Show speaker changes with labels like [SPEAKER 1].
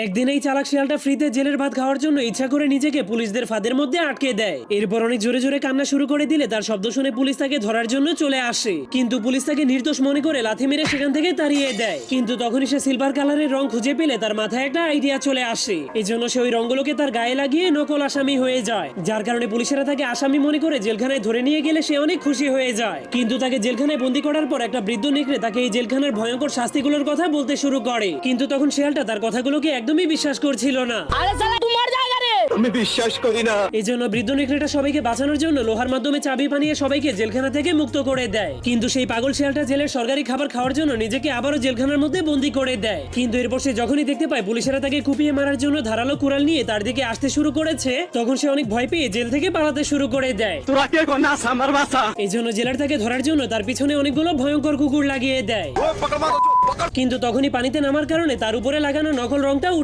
[SPEAKER 1] একদিন এই চালাক শিয়ালটা ফ্রিতে জেলের ভাত খাওয়ার জন্য ইচ্ছা করে নিজেকে পুলিশদের ফাঁদের মধ্যে আটকে দেয়। এরপর অনেক জোরে জোরে কান্না শুরু করে দিলে তার শব্দ শুনে পুলিশ তাকে ধরার জন্য চলে আসে, কিন্তু পুলিশ তাকে নির্দোষ মনে করে লাথি মেরে সেখান থেকে তাড়িয়ে দেয়। কিন্তু তখনই সে সিলভার কালারের রং খুঁজে পেলে তার মাথায় একটা আইডিয়া চলে আসে। এজন্য সে ওই রঙগুলোকে তার গায়ে লাগিয়ে নকল আসামি হয়ে যায়, যার কারণে পুলিশেরা তাকে আসামি মনে করে জেলখানায় ধরে নিয়ে গেলে সে অনেক খুশি হয়ে যায়। কিন্তু তাকে জেলখানায় বন্দী করার পর একটা বৃদ্ধ নেকড়ে তাকে এই জেলখানার ভয়ঙ্কর শাস্তিগুলোর কথা বলতে শুরু করে, কিন্তু তখন শিয়ালটা তার কথাগুলোকে একদমই বিশ্বাস করছিল না।
[SPEAKER 2] আরে শালা তোমার জায়গা রে,
[SPEAKER 3] আমি বিশ্বাস করি না।
[SPEAKER 1] এজন্য বৃদ্ধ নেকড়েটা সবাইকে বাঁচানোর জন্য লোহার মাধ্যমে চাবি বানিয়ে সবাইকে জেলখানা থেকে মুক্ত করে দেয়। কিন্তু সেই পাগল শিয়ালটা জেলের সরকারি খাবার খাওয়ার জন্য নিজেকে আবারও জেলখানার মধ্যে বন্দী করে দেয়। কিন্তু এরপর সে যখনই দেখতে পায় পুলিশেরা তাকে কুপিয়ে মারার জন্য ধারালো কুড়াল নিয়ে তার দিকে আসতে শুরু করেছে, তখন সে অনেক ভয় পেয়ে জেল থেকে পালাতে শুরু করে দেয়।
[SPEAKER 3] তোরা কে কোনাস আমার বাসা?
[SPEAKER 1] এই জন্য জেলার তাকে ধরার জন্য তার পিছনে অনেকগুলো ভয়ঙ্কর কুকুর লাগিয়ে দেয়। কিন্তু তখনই পানিতে নামার কারণে তার উপরে লাগানো নকল রংটা